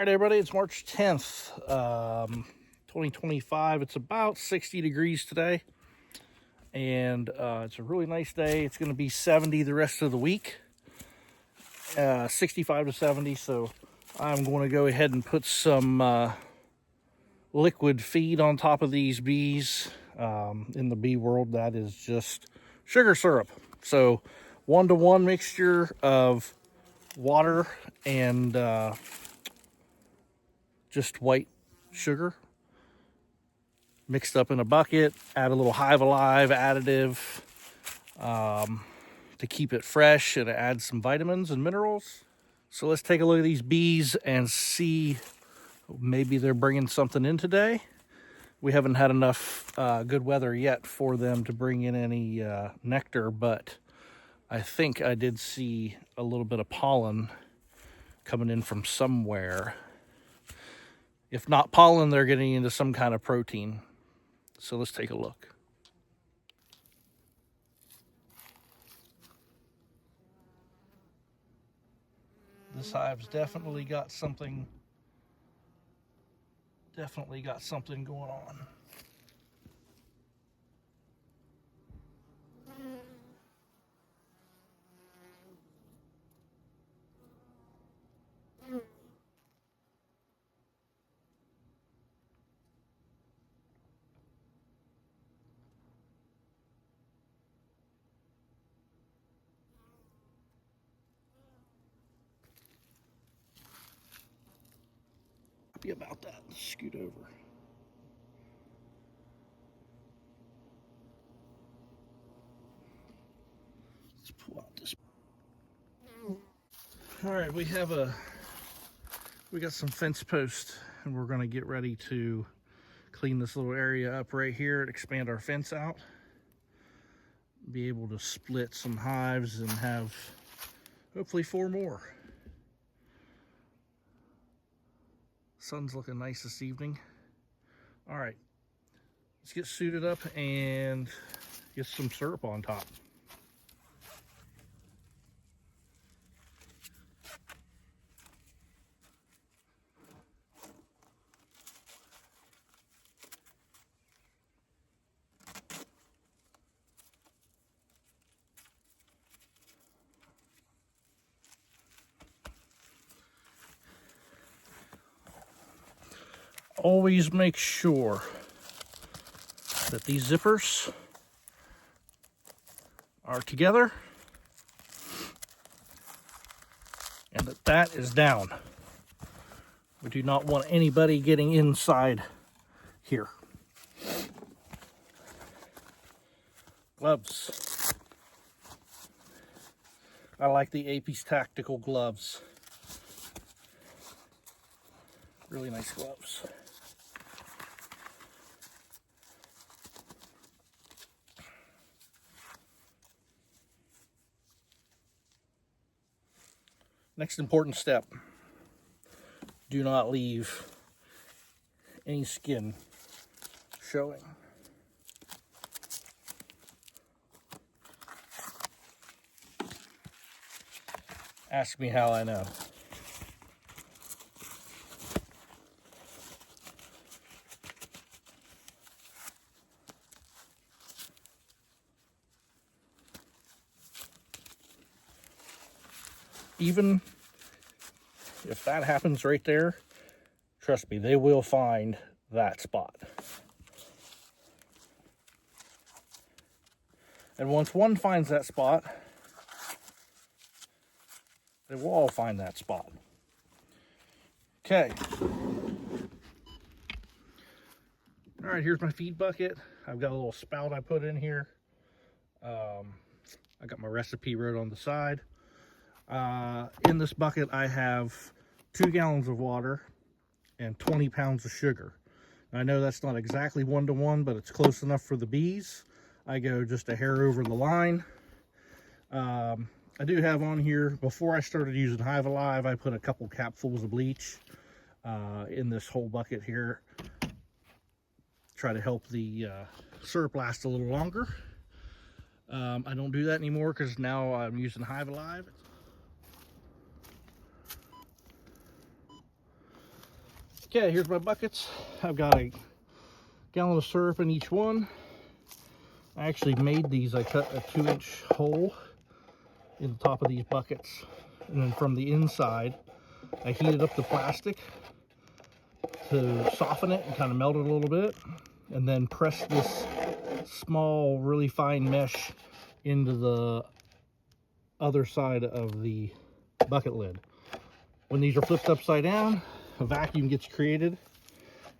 All right, everybody, it's March 10th, 2025. It's about 60 degrees today, and it's a really nice day. It's going to be 70 the rest of the week, 65 to 70, so I'm going to go ahead and put some liquid feed on top of these bees. In the bee world, that is just sugar syrup. So 1-to-1 mixture of water and just white sugar mixed up in a bucket. Add a little Hive Alive additive to keep it fresh, and add some vitamins and minerals. So let's take a look at these bees and see, maybe they're bringing something in today. We haven't had enough good weather yet for them to bring in any nectar, but I think I did see a little bit of pollen coming in from somewhere. If not pollen, they're getting into some kind of protein. So let's take a look. This hive's definitely got something going on. Happy about that. Let's scoot over. Let's pull out this. All right, we got some fence posts, and we're going to get ready to clean this little area up right here and expand our fence out. Be able to split some hives and have hopefully 4 more. Sun's looking nice this evening. All right, let's get suited up and get some syrup on top. Always make sure that these zippers are together and that is down. We do not want anybody getting inside here. Gloves. I like the Apis Tactical gloves. Really nice gloves. Next important step, do not leave any skin showing. Ask me how I know. Even if that happens right there, trust me, they will find that spot. And once one finds that spot, they will all find that spot. Okay. All right, here's my feed bucket. I've got a little spout I put in here. I got my recipe wrote on the side. In this bucket, I have 2 gallons of water and 20 pounds of sugar. I know that's not exactly 1-to-1, but it's close enough for the bees. I go just a hair over the line. I do have on here, before I started using Hive Alive, I put a couple capfuls of bleach in this whole bucket here. Try to help the syrup last a little longer. I don't do that anymore because now I'm using Hive Alive. Okay, here's my buckets. I've got a gallon of syrup in each one. I actually made these. I cut a 2-inch hole in the top of these buckets, and then from the inside I heated up the plastic to soften it and kind of melt it a little bit, and then pressed this small, really fine mesh into the other side of the bucket lid. When these are flipped upside down, a vacuum gets created,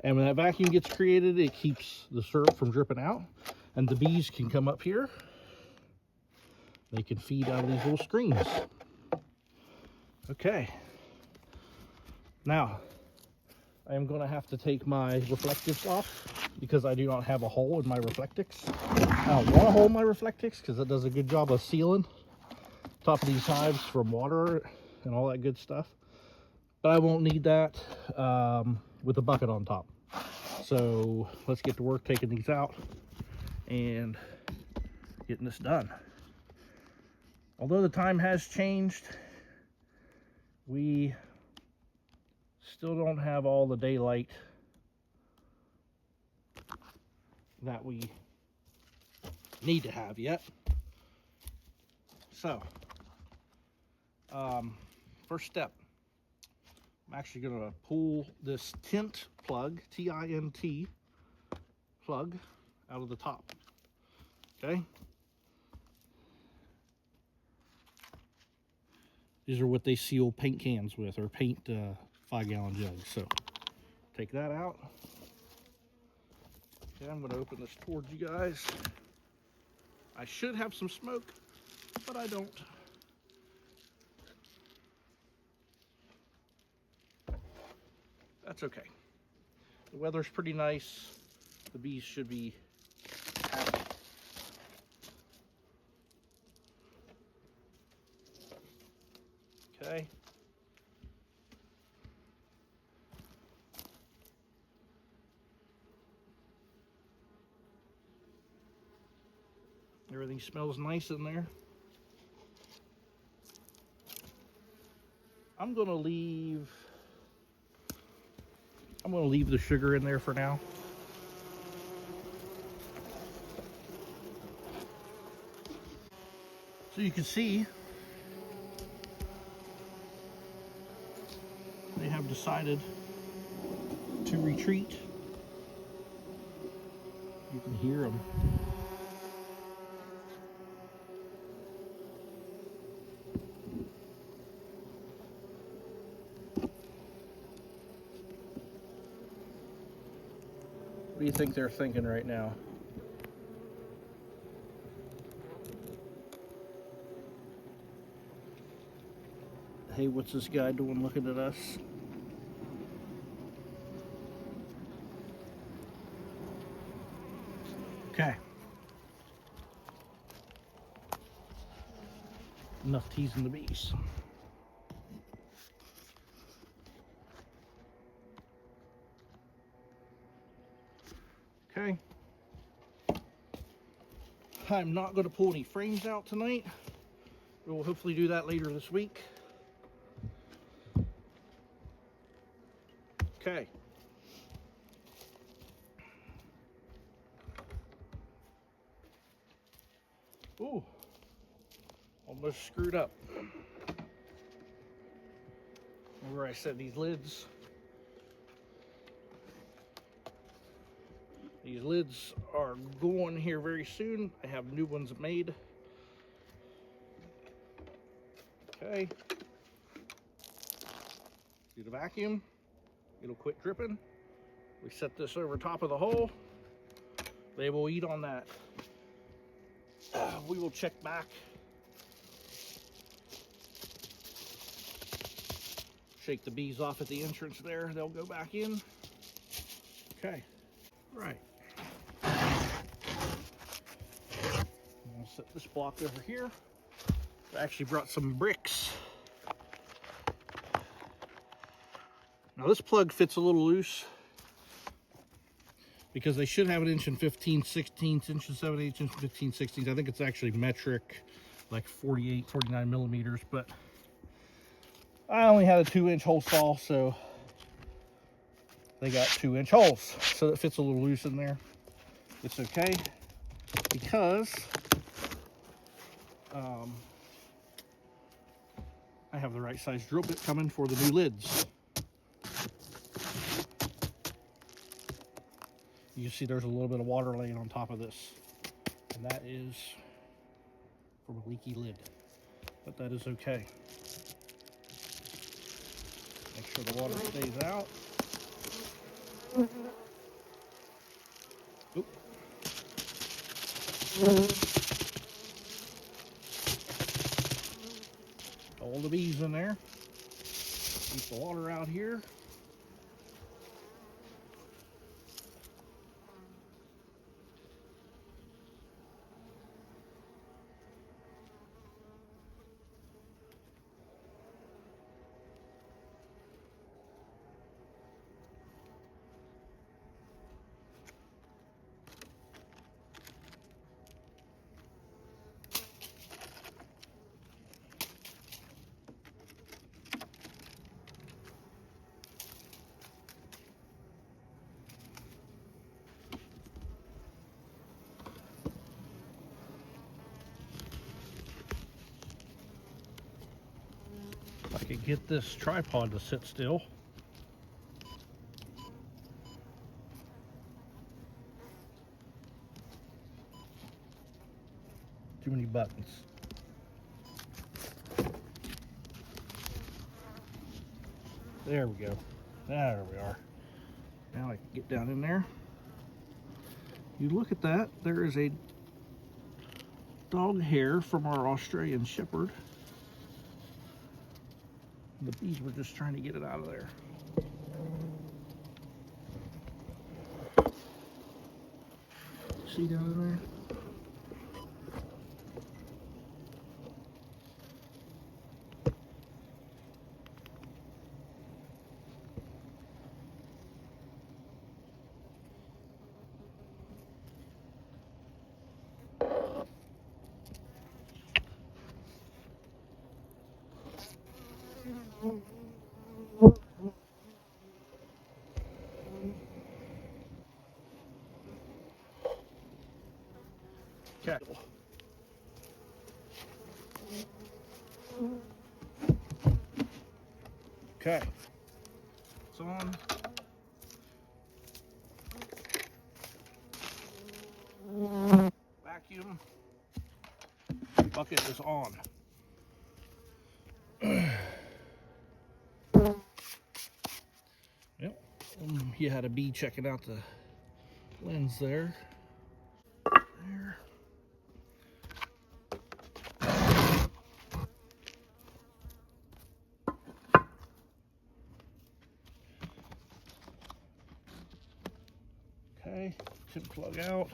and when that vacuum gets created, it keeps the syrup from dripping out, and the bees can come up here. They can feed out of these little screens. Okay, now I am going to have to take my reflectix off because I do not have a hole in my reflectix. I don't want a hole in my reflectix because it does a good job of sealing top of these hives from water and all that good stuff. But I won't need that with a bucket on top. So let's get to work taking these out and getting this done. Although the time has changed, we still don't have all the daylight that we need to have yet. So, first step, I'm actually going to pull this tint plug, T-I-N-T plug, out of the top. Okay? These are what they seal paint cans with, or paint 5-gallon jugs. So take that out. Okay, I'm going to open this towards you guys. I should have some smoke, but I don't. That's okay. The weather's pretty nice. The bees should be happy. Okay. Everything smells nice in there. I'm gonna leave the sugar in there for now. So you can see they have decided to retreat. You can hear them. What do you think they're thinking right now? Hey, what's this guy doing looking at us? Okay. Enough teasing the bees. Okay. I'm not going to pull any frames out tonight. We'll hopefully do that later this week. Okay. Ooh. Almost screwed up. Remember I said these lids? These lids are going here very soon. I have new ones made. Okay. Do the vacuum. It'll quit dripping. We set this over top of the hole. They will eat on that. We will check back. Shake the bees off at the entrance there. They'll go back in. Okay. Right. I'll set this block over here. I actually brought some bricks. Now this plug fits a little loose because they should have an inch and 15/16, inch and 7/8, inch and 15/16. I think it's actually metric, like 48, 49 millimeters, but I only had a 2-inch hole saw, so they got 2-inch holes, so it fits a little loose in there. It's okay because I have the right size drill bit coming for the new lids. You see there's a little bit of water laying on top of this, and that is from a leaky lid, but that is okay. Make sure the water stays out. Oop. All the bees in there. Keep the water out here. If I could get this tripod to sit still. Too many buttons. There we go. There we are. Now I can get down in there. You look at that, there is a dog hair from our Australian Shepherd. The bees were just trying to get it out of there. See down in there? Okay. Okay. It's on. Vacuum. Bucket is on. Yep. He had a bee checking out the lens there. There. Okay, tip plug out.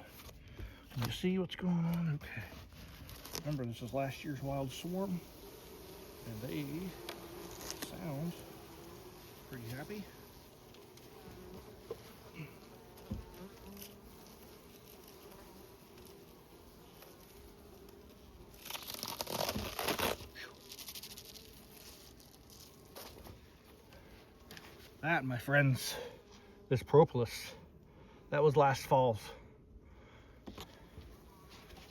Can you see what's going on? Okay. Remember, this is last year's wild swarm, and they sound pretty happy. That, my friends, is propolis. That was last fall's.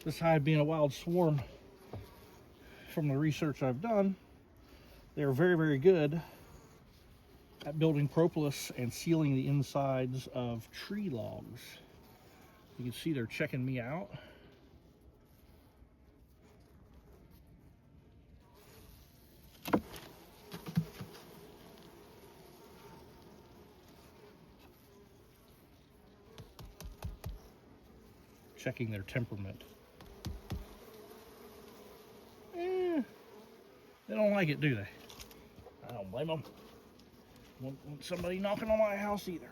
This hive being a wild swarm, from the research I've done, they're very, very good at building propolis and sealing the insides of tree logs. You can see they're checking me out. Checking their temperament. They don't like it, do they? I don't blame them. Won't want somebody knocking on my house either.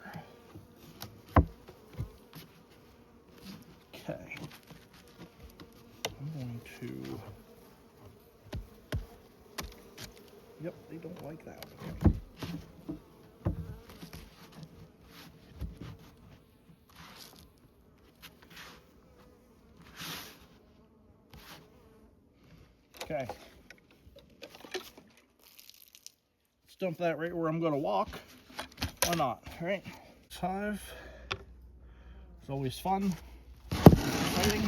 Okay. I'm going to... Yep, they don't like that. Okay. Let's dump that right where I'm going to walk. Why not, right? Hive. It's always fun, exciting.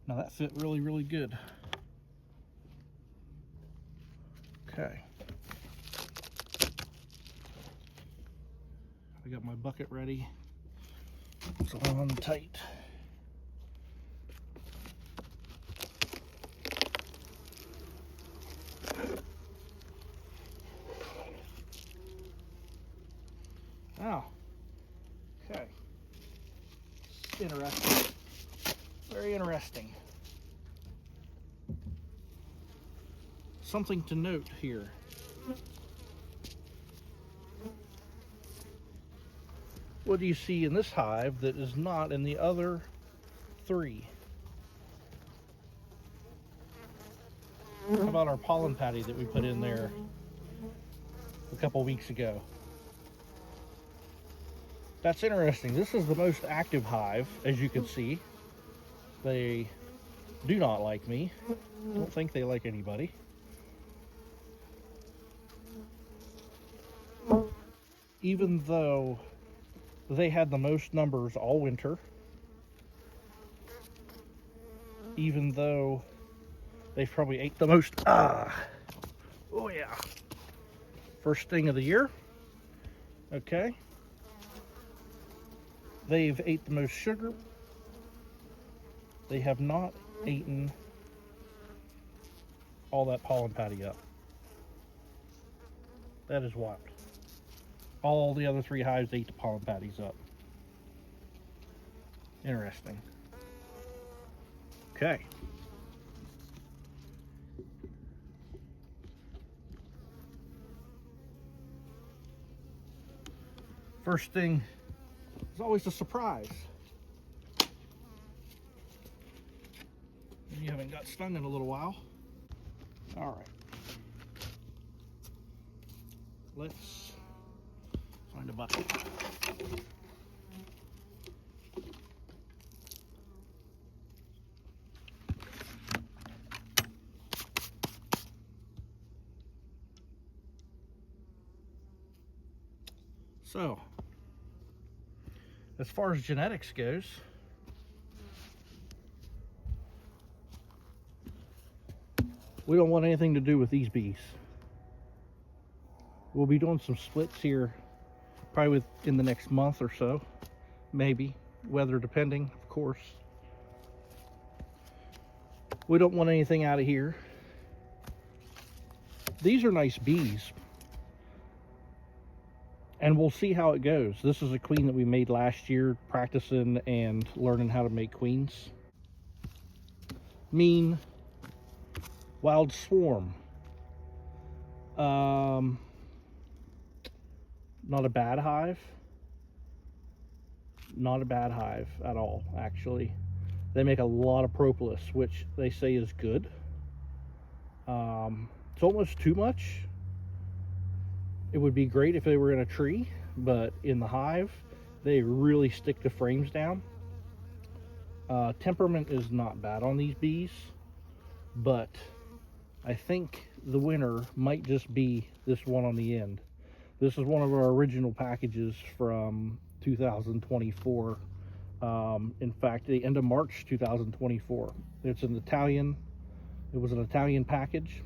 Now that fit really, really good. Okay. I got my bucket ready. So I'm on tight. Now, okay. Interesting. Very interesting. Something to note here. What do you see in this hive that is not in the other 3? How about our pollen patty that we put in there a couple weeks ago? That's interesting. This is the most active hive, as you can see. They do not like me. Don't think they like anybody. Even though they had the most numbers all winter, even though they probably ate the most, oh yeah, first thing of the year, okay. They've ate the most sugar. They have not eaten all that pollen patty up. That is wild. All the other 3 hives ate the pollen patties up. Interesting. Okay. First thing is always a surprise. You haven't got stung in a little while. All right. Let's find a bucket. So, as far as genetics goes, we don't want anything to do with these bees. We'll be doing some splits here probably within the next month or so, maybe, weather depending, of course. We don't want anything out of here. These are nice bees, and we'll see how it goes. This is a queen that we made last year, practicing and learning how to make queens. Mean Wild Swarm. Not a bad hive. Not a bad hive at all, actually. They make a lot of propolis, which they say is good. It's almost too much. It would be great if they were in a tree, but in the hive, they really stick the frames down. Temperament is not bad on these bees, but I think the winner might just be this one on the end. This is one of our original packages from 2024. In fact, the end of March 2024. It was an Italian package.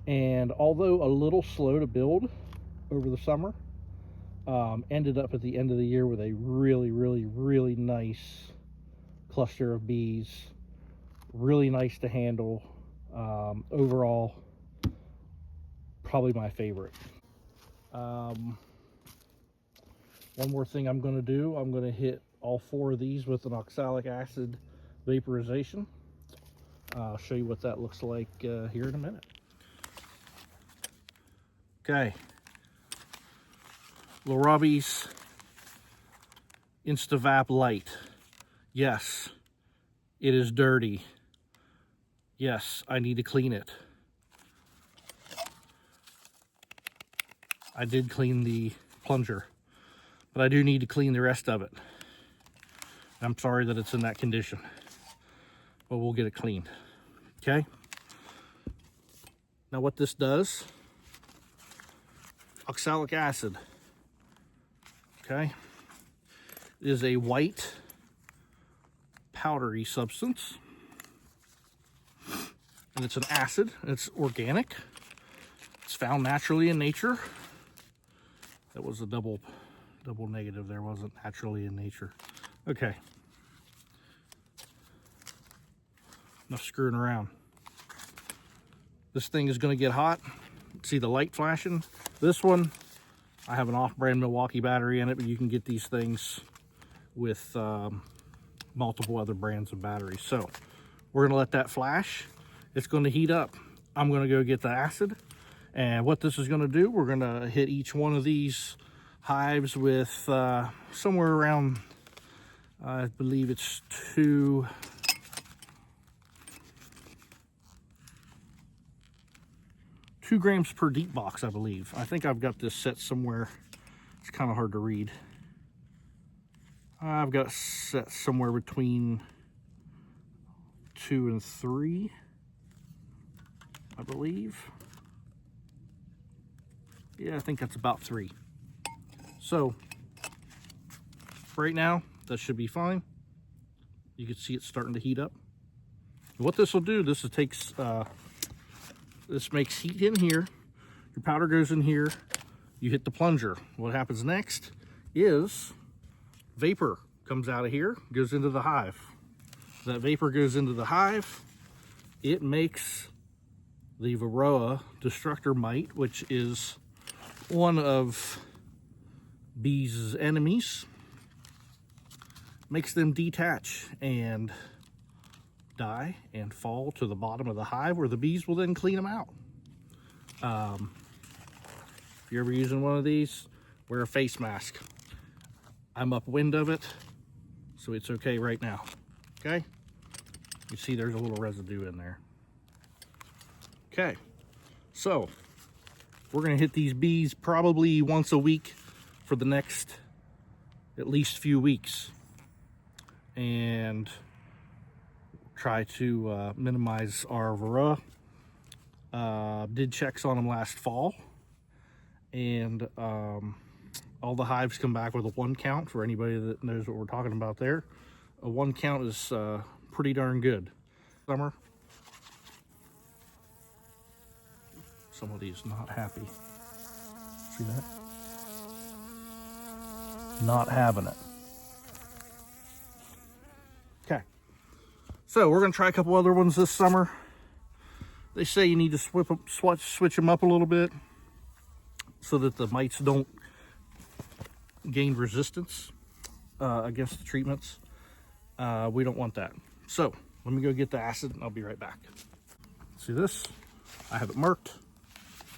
And although a little slow to build over the summer, ended up at the end of the year with a really, really, really nice cluster of bees. Really nice to handle. Overall, probably my favorite. One more thing I'm going to do, I'm going to hit all 4 of these with an oxalic acid vaporization. I'll show you what that looks like here in a minute. Okay, Larabi's InstaVap Light. Yes, it is dirty. Yes, I need to clean it. I did clean the plunger, but I do need to clean the rest of it. I'm sorry that it's in that condition, but we'll get it cleaned. Okay. Now what this does, oxalic acid, okay, is a white powdery substance, and it's an acid. It's organic. It's found naturally in nature. That was a double negative there. Wasn't naturally in nature. Okay. Enough screwing around. This thing is going to get hot. See the light flashing? This one, I have an off-brand Milwaukee battery in it, but you can get these things with multiple other brands of batteries. So we're going to let that flash. It's going to heat up. I'm going to go get the acid. And what this is going to do, we're going to hit each one of these hives with somewhere around, I believe it's 2 grams per deep box, I believe. I think I've got this set somewhere. It's kind of hard to read. I've got it set somewhere between 2 and 3, I believe. Yeah, I think that's about 3. So right now, that should be fine. You can see it starting to heat up. What this will do, this makes heat in here. Your powder goes in here. You hit the plunger. What happens next is vapor comes out of here, goes into the hive. That vapor goes into the hive. It makes the Varroa destructor mite, which is one of bees' enemies. Makes them detach and die and fall to the bottom of the hive, where the bees will then clean them out. If you're ever using one of these, wear a face mask. I'm upwind of it, so it's okay right now. Okay? You see there's a little residue in there. Okay, so we're gonna hit these bees probably once a week for the next at least few weeks, and try to minimize our Varroa. Did checks on them last fall, and all the hives come back with a 1 count. For anybody that knows what we're talking about there, a 1 count is pretty darn good. Summer, somebody's not happy. See that? Not having it. Okay. So we're going to try a couple other ones this summer. They say you need to switch them up a little bit so that the mites don't gain resistance against the treatments. We don't want that. So let me go get the acid and I'll be right back. See this? I have it marked.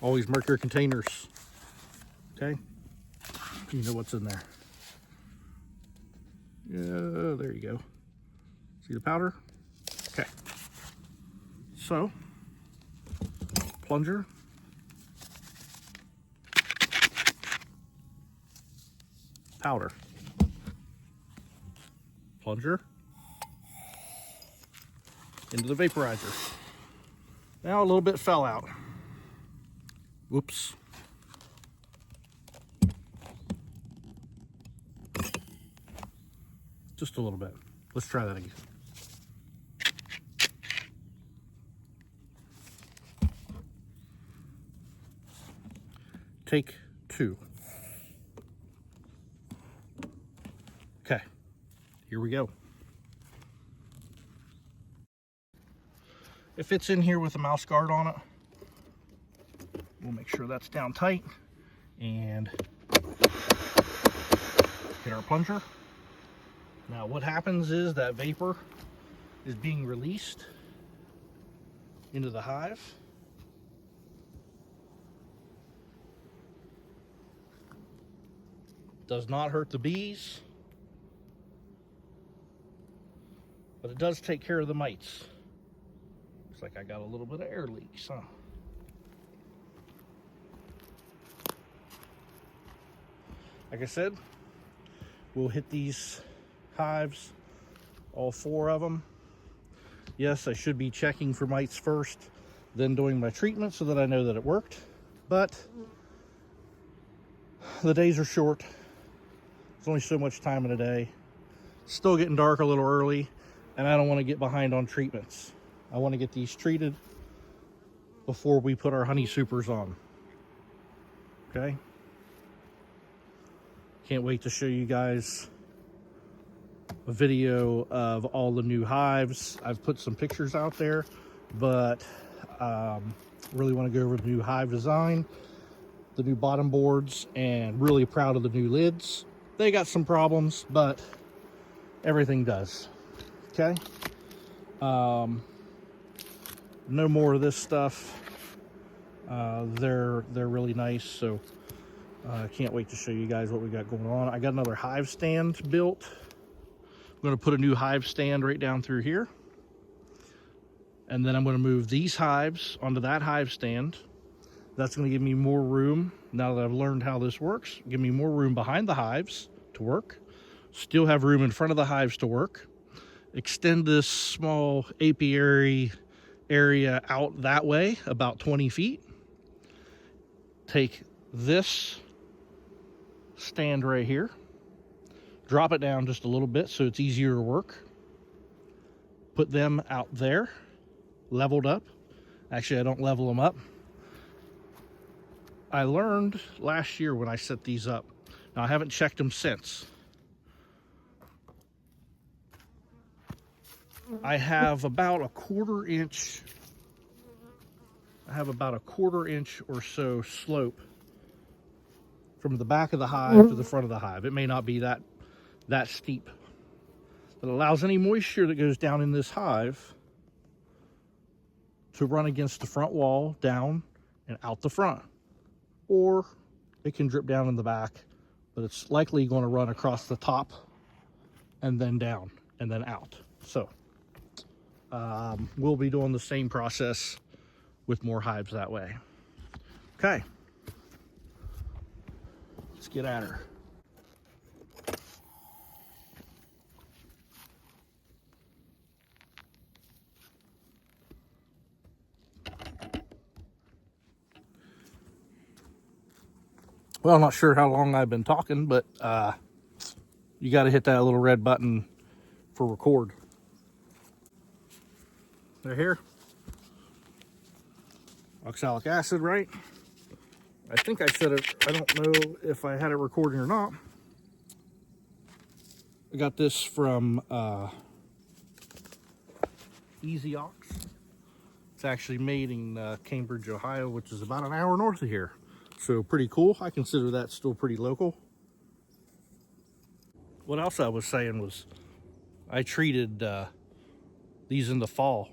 Always mark your containers. Okay? You know what's in there. Yeah, there you go. See the powder? Okay. So, plunger. Powder. Plunger. Into the vaporizer. Now a little bit fell out. Whoops. Just a little bit. Let's try that again. Take 2. Okay, here we go. It fits in here with a mouse guard on it. We'll make sure that's down tight and get our plunger. Now what happens is that vapor is being released into the hive. Does not hurt the bees, but it does take care of the mites. Looks like I got a little bit of air leaks, huh? Like I said, we'll hit these hives, all 4 of them. Yes, I should be checking for mites first, then doing my treatment so that I know that it worked. But the days are short. There's only so much time in a day. Still getting dark a little early, and I don't want to get behind on treatments. I want to get these treated before we put our honey supers on. Okay? Can't wait to show you guys a video of all the new hives. I've put some pictures out there, but really want to go over the new hive design, the new bottom boards, and really proud of the new lids. They got some problems, but everything does. Okay? No more of this stuff. They're really nice, so I can't wait to show you guys what we got going on. I got another hive stand built. I'm going to put a new hive stand right down through here. And then I'm going to move these hives onto that hive stand. That's going to give me more room, now that I've learned how this works, give me more room behind the hives to work. Still have room in front of the hives to work. Extend this small apiary area out that way, about 20 feet. Take this stand right here, drop it down just a little bit so it's easier to work. Put them out there, leveled up. Actually, I don't level them up. I learned last year when I set these up. Now, I haven't checked them since. I have about a 1/4 inch. I have about a 1/4 inch or so slope from the back of the hive to the front of the hive. It may not be that steep. It allows any moisture that goes down in this hive to run against the front wall, down and out the front. Or it can drip down in the back, but it's likely going to run across the top and then down and then out. So we'll be doing the same process with more hives that way. Okay, let's get at her. Well, I'm not sure how long I've been talking, but you got to hit that little red button for record. They're here. Oxalic acid, right? I think I said it. I don't know if I had it recording or not. I got this from Easy Ox. It's actually made in Cambridge, Ohio, which is about an hour north of here. So pretty cool. I consider that still pretty local. What else I was saying was I treated these in the fall.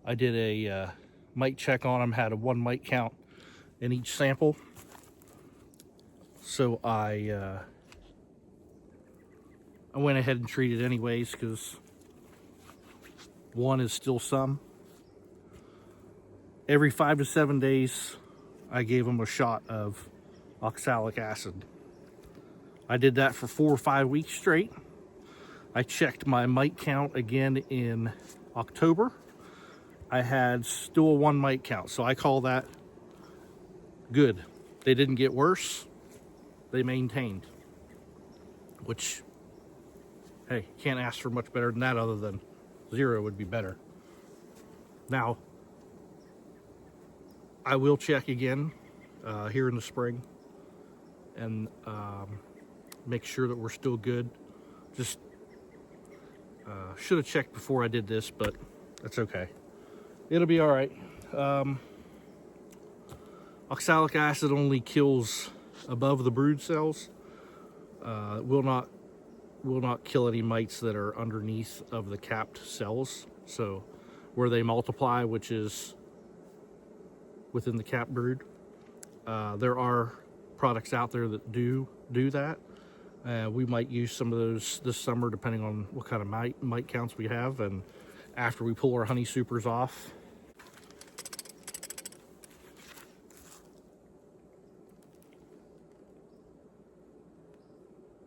I did a mite check on them, had a 1 mite count in each sample. So I went ahead and treated anyways because 1 is still some. Every 5 to 7 days, I gave them a shot of oxalic acid. I did that for 4 or 5 weeks straight. I checked my mite count again in October. I had still a 1 mite count, so I call that good. They didn't get worse. They maintained, which, hey, can't ask for much better than that, other than 0 would be better. Now, I will check again here in the spring and make sure that we're still good. Just should have checked before I did this, but that's okay. It'll be all right. Oxalic acid only kills above the brood cells. Will not kill any mites that are underneath of the capped cells. So where they multiply, which is within the capped brood, there are products out there that do that. We might use some of those this summer, depending on what kind of mite counts we have, and after we pull our honey supers off.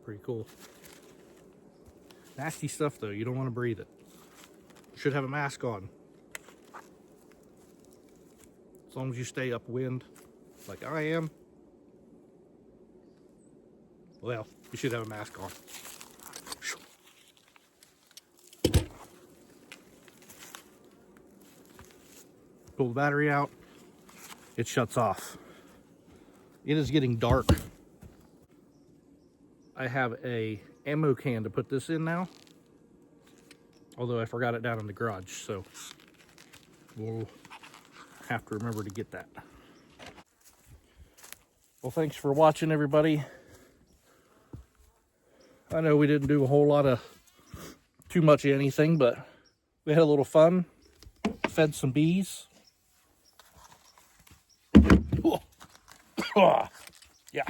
Pretty cool. Nasty stuff though, you don't want to breathe it. Should have a mask on. As long as you stay upwind, like I am, well, you should have a mask on. Pull the battery out, it shuts off. It is getting dark. I have a ammo can to put this in now, although I forgot it down in the garage, so we'll have to remember to get that. Well, thanks for watching, everybody. I know we didn't do a whole lot of too much of anything, but we had a little fun. Fed some bees. Yeah.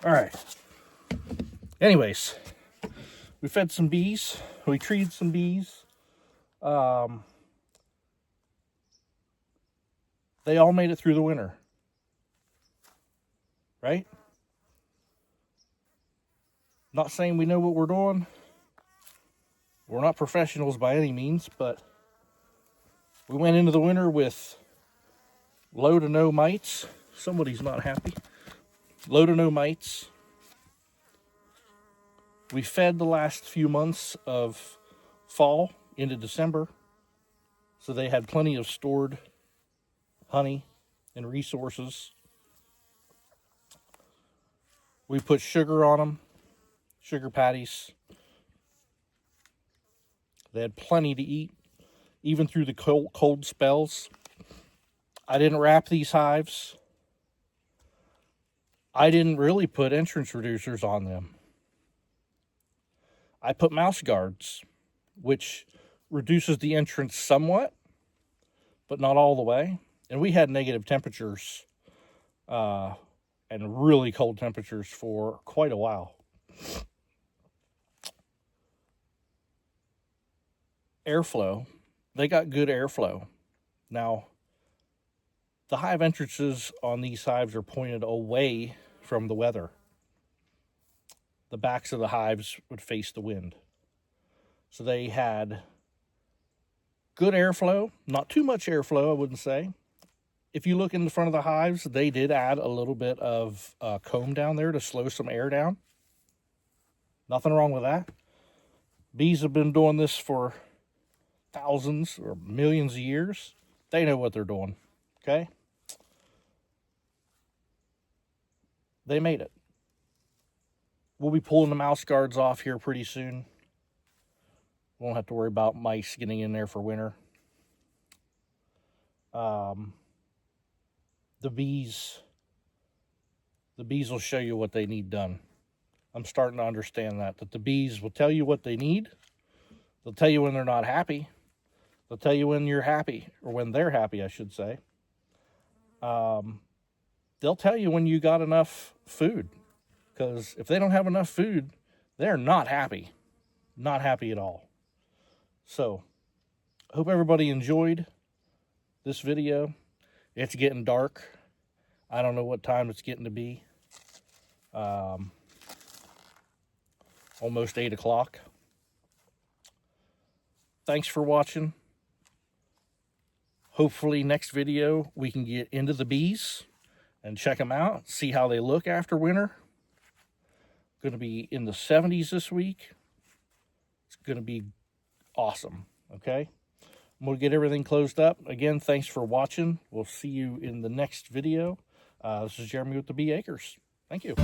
All right. Anyways, we fed some bees. We treated some bees. They all made it through the winter. Right? Not saying we know what we're doing. We're not professionals by any means, but we went into the winter with low to no mites. Somebody's not happy. Low to no mites. We fed the last few months of fall into December, so they had plenty of stored honey and resources. We put sugar on them, sugar patties. They had plenty to eat, even through the cold spells. I didn't wrap these hives. I didn't really put entrance reducers on them. I put mouse guards, which reduces the entrance somewhat, but not all the way. And we had negative temperatures and really cold temperatures for quite a while. Airflow, they got good airflow. Now, the hive entrances on these hives are pointed away from the weather. The backs of the hives would face the wind. So they had good airflow, not too much airflow, I wouldn't say. If you look in the front of the hives, they did add a little bit of comb down there to slow some air down. Nothing wrong with that. Bees have been doing this for thousands or millions of years. They know what they're doing, okay? They made it. We'll be pulling the mouse guards off here pretty soon. Won't have to worry about mice getting in there for winter. The bees will show you what they need done. I'm starting to understand that the bees will tell you what they need. They'll tell you when they're not happy. They'll tell you when you're happy, or when they're happy, I should say. They'll tell you when you got enough food. Because if they don't have enough food, they're not happy. Not happy at all. So, I hope everybody enjoyed this video. It's getting dark. I don't know what time it's getting to be. Almost 8 o'clock. Thanks for watching. Hopefully next video we can get into the bees and check them out, see how they look after winter. Going to be in the 70s this week. It's going to be awesome, okay? I'm going to get everything closed up. Again, thanks for watching. We'll see you in the next video. This is Jeremy with the Bee Acres. Thank you.